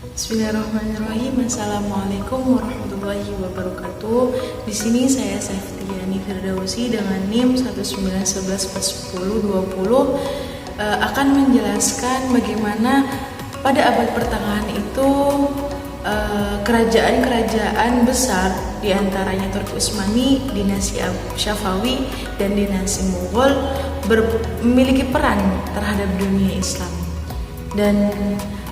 Bismillahirrahmanirrahim. Assalamualaikum warahmatullahi wabarakatuh. Di sini saya Saftiani Firdausi dengan NIM 19114020 akan menjelaskan bagaimana pada abad pertengahan itu kerajaan-kerajaan besar diantaranya Turki Utsmani, dinasti Syafawi, dan dinasti Mughal memiliki peran terhadap dunia Islam, dan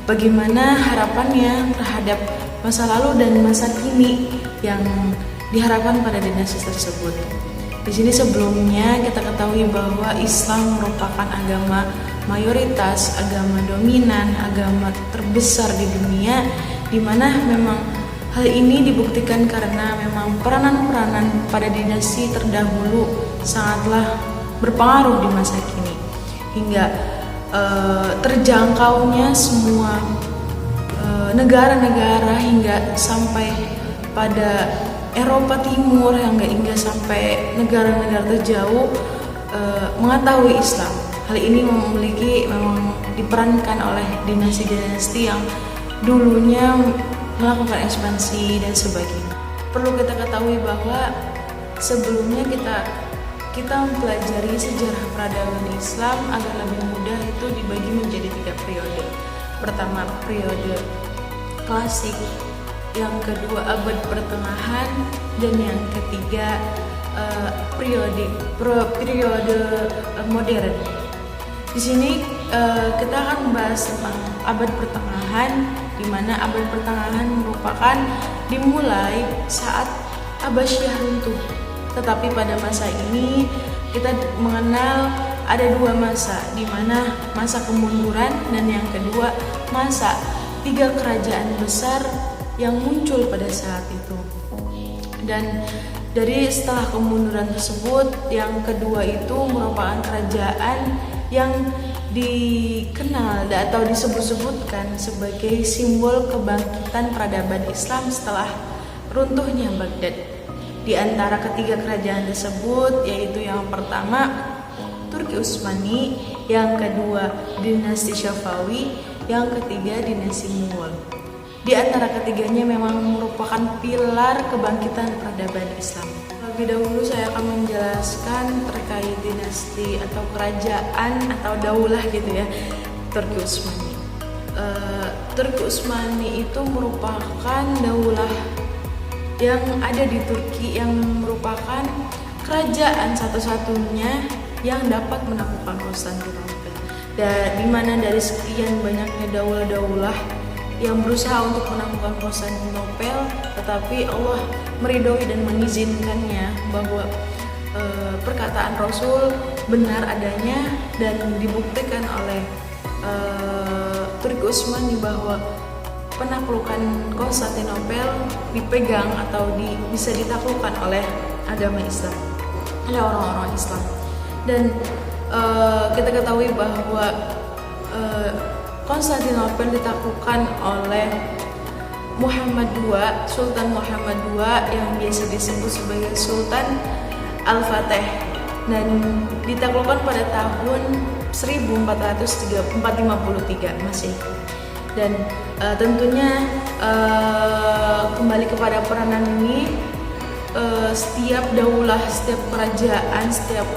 bagaimana harapannya terhadap masa lalu dan masa kini yang diharapkan pada dinasti tersebut. Di sini sebelumnya kita ketahui bahwa Islam merupakan agama mayoritas, agama dominan, agama terbesar di dunia, di mana memang hal ini dibuktikan karena memang peranan-peranan pada dinasti terdahulu sangatlah berpengaruh di masa kini, hingga terjangkaunya semua negara-negara hingga sampai pada Eropa Timur, hingga sampai negara-negara terjauh mengetahui Islam. Hal ini memang diperankan oleh dinasti-dinasti yang dulunya melakukan ekspansi dan sebagainya. Perlu kita ketahui bahwa sebelumnya kita mempelajari sejarah peradaban Islam agar lebih mudah itu dibagi menjadi 3 periode. Pertama, periode klasik, yang kedua abad pertengahan, dan yang ketiga periode modern. Di sini kita akan membahas tentang abad pertengahan, di mana abad pertengahan merupakan dimulai saat Abbasiyah runtuh. Tetapi pada masa ini kita mengenal ada 2 masa, di mana masa kemunduran dan yang kedua masa 3 kerajaan besar yang muncul pada saat itu. Dan dari setelah kemunduran tersebut, yang kedua itu merupakan kerajaan yang dikenal atau disebut-sebutkan sebagai simbol kebangkitan peradaban Islam setelah runtuhnya Baghdad. Di antara ketiga kerajaan tersebut, yaitu yang pertama Turki Utsmani, yang kedua dinasti Syafawi, yang ketiga dinasti Mughal. Di antara ketiganya memang merupakan pilar kebangkitan peradaban Islam. Lebih dahulu saya akan menjelaskan terkait dinasti atau kerajaan atau daulah gitu ya, Turki Utsmani. Turki Utsmani itu merupakan daulah yang ada di Turki, yang merupakan kerajaan satu-satunya yang dapat menaklukkan Konstantinopel. Dan di mana dari sekian banyaknya daulah-daulah yang berusaha untuk menaklukkan Konstantinopel, tetapi Allah meridhoi dan mengizinkannya bahwa perkataan Rasul benar adanya, dan dibuktikan oleh Turki Utsmani bahwa penaklukan Konstantinopel dipegang atau bisa ditaklukkan oleh agama Islam, oleh orang-orang Islam. Dan kita ketahui bahwa Konstantinopel ditaklukkan oleh Muhammad II, Sultan Muhammad II yang biasa disebut sebagai Sultan Al-Fatih, dan ditaklukkan pada tahun 1453 Masehi. Dan tentunya kembali kepada peranan ini, setiap daulah, setiap kerajaan, setiap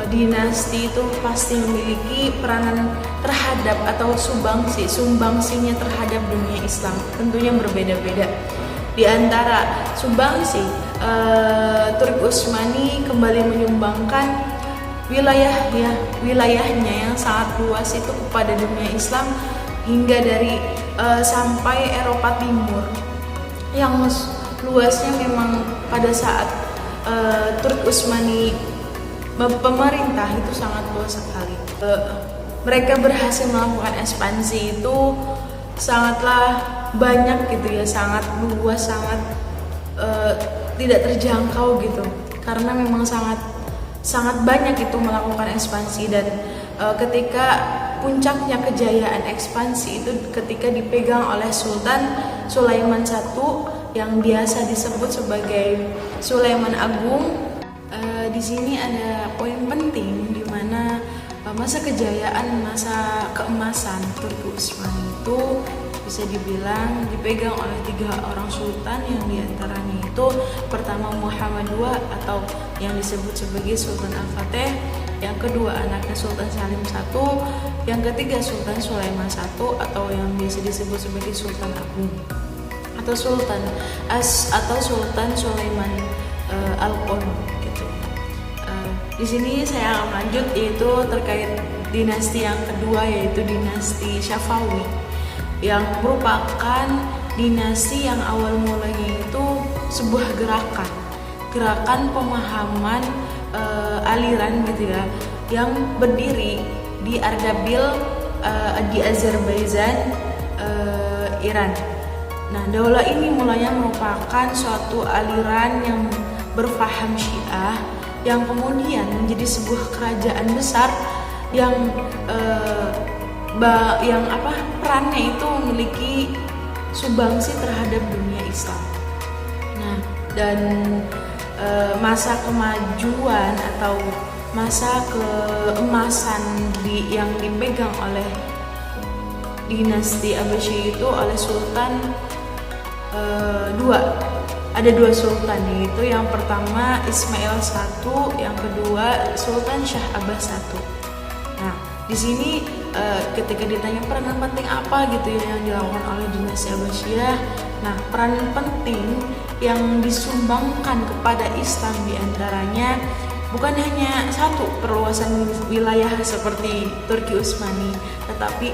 dinasti itu pasti memiliki peranan terhadap atau sumbangsinya terhadap dunia Islam, tentunya berbeda-beda. Di antara sumbangsi, Turki Utsmani kembali menyumbangkan wilayahnya yang sangat luas itu kepada dunia Islam, hingga dari sampai Eropa Timur, yang luasnya memang pada saat Turki Utsmani pemerintah itu sangat luas sekali. Mereka berhasil melakukan ekspansi itu sangatlah banyak gitu ya, sangat luas, sangat tidak terjangkau gitu, karena memang sangat banyak itu melakukan ekspansi. Dan ketika puncaknya kejayaan ekspansi itu ketika dipegang oleh Sultan Sulaiman I yang biasa disebut sebagai Sulaiman Agung. Di sini ada poin penting di mana masa kejayaan, masa keemasan Turki Utsmani itu bisa dibilang dipegang oleh 3 orang sultan, yang diantaranya itu pertama Muhammad II atau yang disebut sebagai Sultan Al-Fatih, yang kedua anaknya Sultan Salim I, yang ketiga Sultan Sulaiman I atau yang biasa disebut sebagai Sultan Agung atau Sultan Sulaiman Al-Qon gitu. Di sini saya akan lanjut yaitu terkait dinasti yang kedua, yaitu dinasti Syafawi, yang merupakan dinasti yang awal mulanya itu sebuah gerakan pemahaman aliran gitu ya, yang berdiri di Ardabil di Azerbaijan, Iran. Nah, daulah ini mulanya merupakan suatu aliran yang berfaham Syiah yang kemudian menjadi sebuah kerajaan besar yang perannya itu memiliki sumbangsi terhadap dunia Islam. Nah, dan masa kemajuan atau masa keemasan yang dipegang oleh dinasti Abbasiyah itu oleh Sultan ada dua sultan, yaitu yang pertama Ismail I, yang kedua Sultan Shah Abbas I. Nah, di sini ketika ditanya peranan penting apa gitu ya yang dilakukan oleh dinasti Abbasiyah, nah peranan penting yang disumbangkan kepada Islam diantaranya bukan hanya satu perluasan wilayah seperti Turki Utsmani, tetapi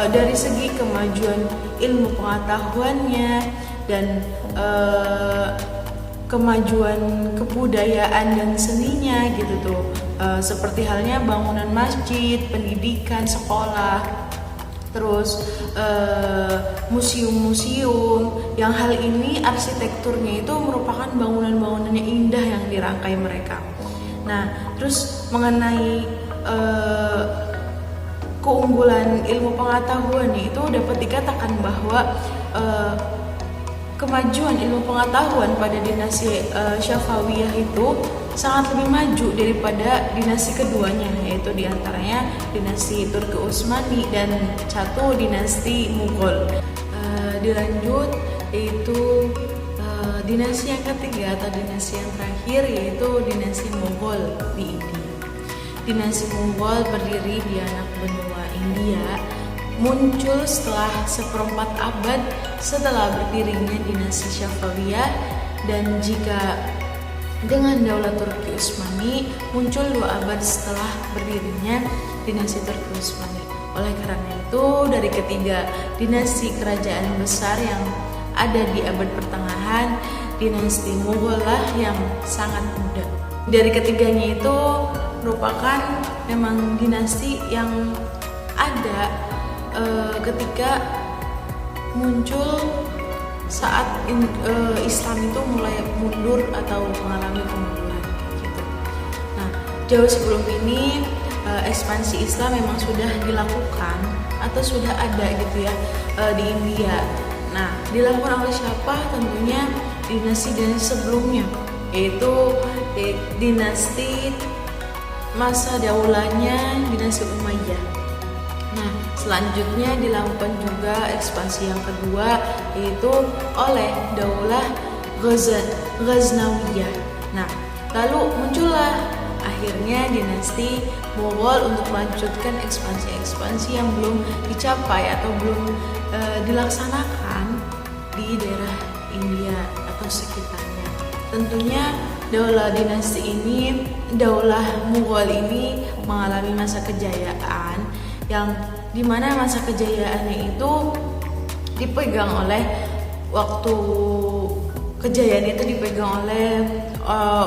dari segi kemajuan ilmu pengetahuannya dan kemajuan kebudayaan dan seninya gitu tuh, seperti halnya bangunan masjid, pendidikan, sekolah, terus museum-museum, yang hal ini arsitekturnya itu merupakan bangunan-bangunan yang indah yang dirangkai mereka. Nah, terus mengenai keunggulan ilmu pengetahuannya itu dapat dikatakan bahwa kemajuan ilmu pengetahuan pada dinasti Syafawiyah itu sangat lebih maju daripada dinasti keduanya, yaitu diantaranya dinasti Turki Utsmani dan satu dinasti Mughal. Dilanjut yaitu dinasti yang ketiga atau dinasti yang terakhir, yaitu dinasti Mughal di India. Dinasti Mughal berdiri di anak benua India, muncul setelah seperempat abad setelah berdirinya dinasti Syafawiyah, dan jika dengan daulah Turki Utsmani muncul 2 abad setelah berdirinya dinasti Turki Utsmani. Oleh karena itu, dari ketiga dinasti kerajaan besar yang ada di abad pertengahan, dinasti Mughal lah yang sangat muda. Dari ketiganya itu merupakan memang dinasti yang ada ketika muncul saat Islam itu mulai mundur atau mengalami kemunduran gitu. Nah, jauh sebelum ini ekspansi Islam memang sudah dilakukan atau sudah ada gitu ya di India. Nah, dilakukan oleh siapa? Tentunya dinasti-dinasti sebelumnya, yaitu dinasti masa daulahnya dinasti Umayyah. Nah, selanjutnya dilakukan juga ekspansi yang kedua, yaitu oleh daulah Ghaznawiyah. Nah, lalu muncullah akhirnya dinasti Mughal untuk melanjutkan ekspansi yang belum dicapai atau belum dilaksanakan di daerah India atau sekitarnya. Tentunya daulah Mughal ini mengalami masa kejayaan, yang dimana masa kejayaannya itu dipegang oleh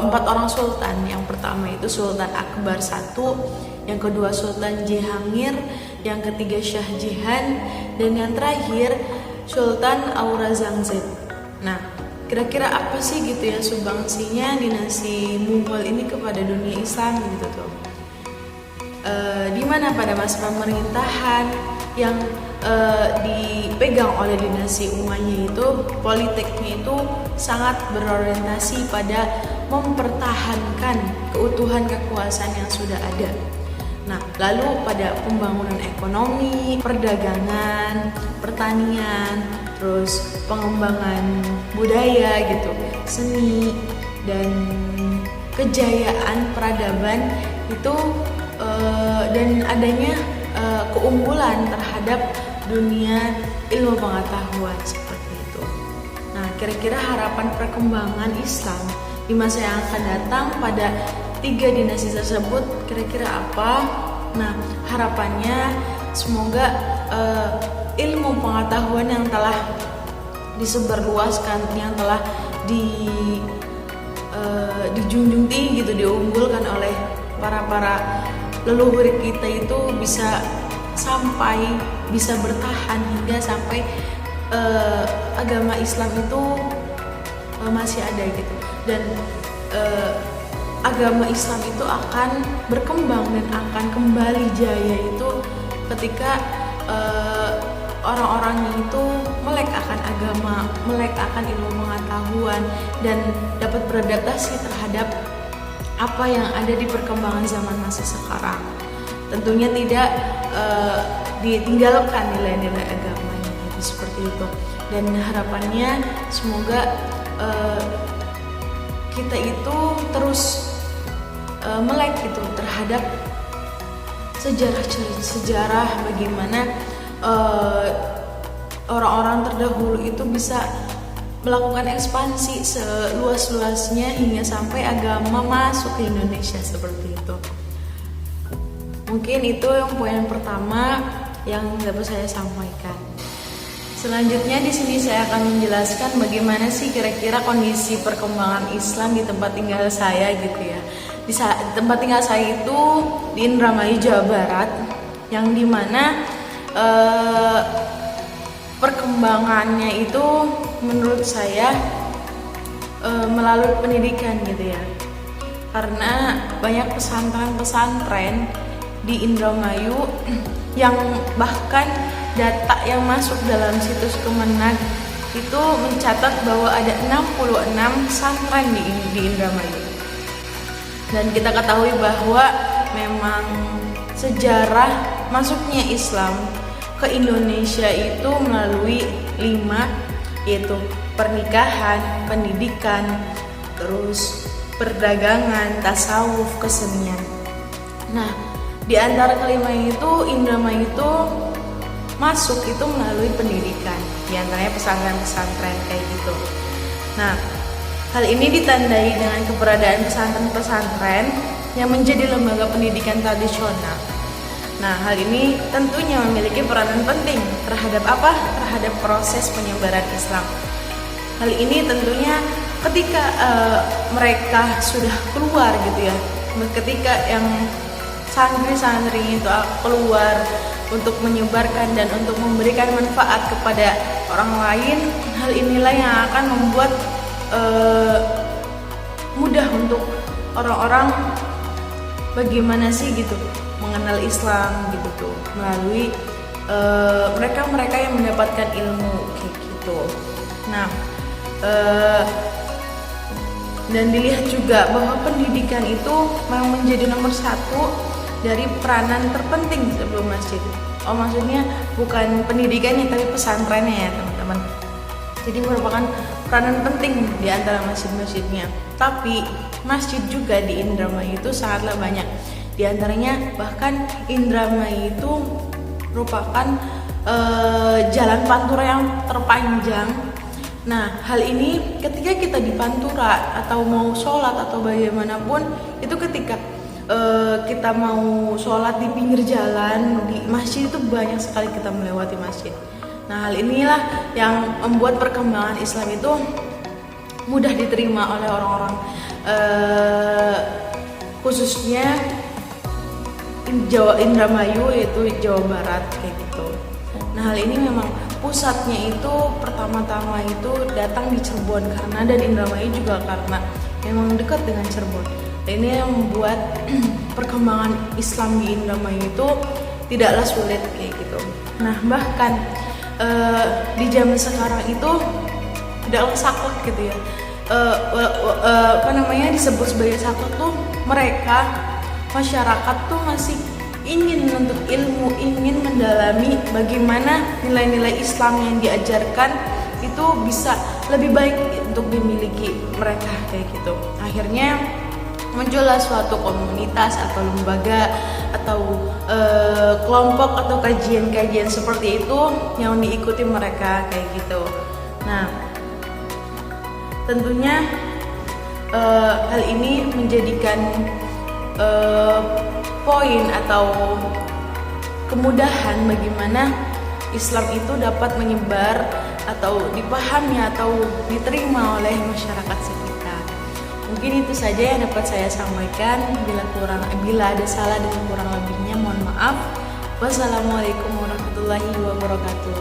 empat orang sultan. Yang pertama itu Sultan Akbar I, yang kedua Sultan Jehangir, yang ketiga Shah Jahan, dan yang terakhir Sultan Aurangzeb. Nah, kira-kira apa sih gitu ya sumbangsinya dinasti Mughal ini kepada dunia Islam gitu tuh? Di mana pada masa pemerintahan yang dipegang oleh dinasti Umayyah itu, politiknya itu sangat berorientasi pada mempertahankan keutuhan kekuasaan yang sudah ada. Nah, lalu pada pembangunan ekonomi, perdagangan, pertanian, terus pengembangan budaya gitu, seni dan kejayaan peradaban itu dan adanya keunggulan terhadap dunia ilmu pengetahuan seperti itu. Nah, kira-kira harapan perkembangan Islam di masa yang akan datang pada 3 dinasti tersebut kira-kira apa? Nah, harapannya semoga ilmu pengetahuan yang telah disebarluaskan, yang telah dijunjung tinggi gitu, diunggulkan oleh para leluhur kita itu bisa bertahan hingga sampai agama Islam itu masih ada gitu, dan agama Islam itu akan berkembang dan akan kembali jaya itu ketika orang-orangnya itu melek akan agama, melek akan ilmu pengetahuan, dan dapat beradaptasi terhadap apa yang ada di perkembangan zaman masa sekarang. Tentunya tidak ditinggalkan nilai-nilai agamanya, jadi seperti itu. Dan harapannya semoga kita itu terus melek gitu terhadap sejarah bagaimana orang-orang terdahulu itu bisa melakukan ekspansi seluas-luasnya hingga sampai agama masuk ke Indonesia seperti itu. Mungkin itu yang poin pertama yang dapat saya sampaikan. Selanjutnya di sini saya akan menjelaskan bagaimana sih kira-kira kondisi perkembangan Islam di tempat tinggal saya gitu ya. Di tempat tinggal saya itu di Indramayu, Jawa Barat, yang dimana perkembangannya itu menurut saya melalui pendidikan gitu ya. Karena banyak pesantren-pesantren di Indramayu yang bahkan data yang masuk dalam situs Kemenag itu mencatat bahwa ada 66 pesantren di Indramayu. Dan kita ketahui bahwa memang sejarah masuknya Islam ke Indonesia itu melalui 5, yaitu pernikahan, pendidikan, terus perdagangan, tasawuf, kesenian. Nah, di antara kelima itu Indramayu itu masuk itu melalui pendidikan, di antaranya pesantren-pesantren kayak gitu. Nah, hal ini ditandai dengan keberadaan pesantren-pesantren yang menjadi lembaga pendidikan tradisional. Nah, hal ini tentunya memiliki peranan penting terhadap apa? Terhadap proses penyebaran Islam. Hal ini tentunya ketika mereka sudah keluar gitu ya, ketika yang santri-santri itu keluar untuk menyebarkan dan untuk memberikan manfaat kepada orang lain, hal inilah yang akan membuat mudah untuk orang-orang bagaimana sih gitu mengenal Islam gitu tuh melalui mereka-mereka yang mendapatkan ilmu kayak gitu. Nah, dan dilihat juga bahwa pendidikan itu memang menjadi nomor 1 dari peranan terpenting sebelum masjid. Oh, maksudnya bukan pendidikannya tapi pesantrennya ya teman-teman. Jadi merupakan peranan penting di antara masjid-masjidnya. Tapi masjid juga di Indramayu itu sangatlah banyak. Di antaranya bahkan Indramayu itu merupakan jalan pantura yang terpanjang. Nah, hal ini ketika kita di pantura atau mau sholat atau bagaimanapun, itu ketika kita mau sholat di pinggir jalan, di masjid itu banyak sekali kita melewati masjid. Nah, hal inilah yang membuat perkembangan Islam itu mudah diterima oleh orang-orang khususnya Indramayu, yaitu Jawa Barat kayak gitu. Nah, hal ini memang pusatnya itu pertama-tama itu datang di Cirebon karena, dan Indramayu juga karena memang dekat dengan Cirebon. Ini yang membuat perkembangan Islam di Indramayu itu tidaklah sulit kayak gitu. Nah, bahkan di zaman sekarang itu tidaklah saklek gitu ya. Disebut sebagai saklek tuh mereka masyarakat tuh masih ingin menuntut ilmu, ingin mendalami bagaimana nilai-nilai Islam yang diajarkan itu bisa lebih baik untuk dimiliki mereka kayak gitu. Akhirnya muncullah suatu komunitas atau lembaga atau kelompok atau kajian-kajian seperti itu yang diikuti mereka kayak gitu. Nah, tentunya hal ini menjadikan poin atau kemudahan bagaimana Islam itu dapat menyebar atau dipahami atau diterima oleh masyarakat sekitar. Mungkin itu saja yang dapat saya sampaikan. Bila ada salah dan kurang lebihnya mohon maaf. Wassalamualaikum warahmatullahi wabarakatuh.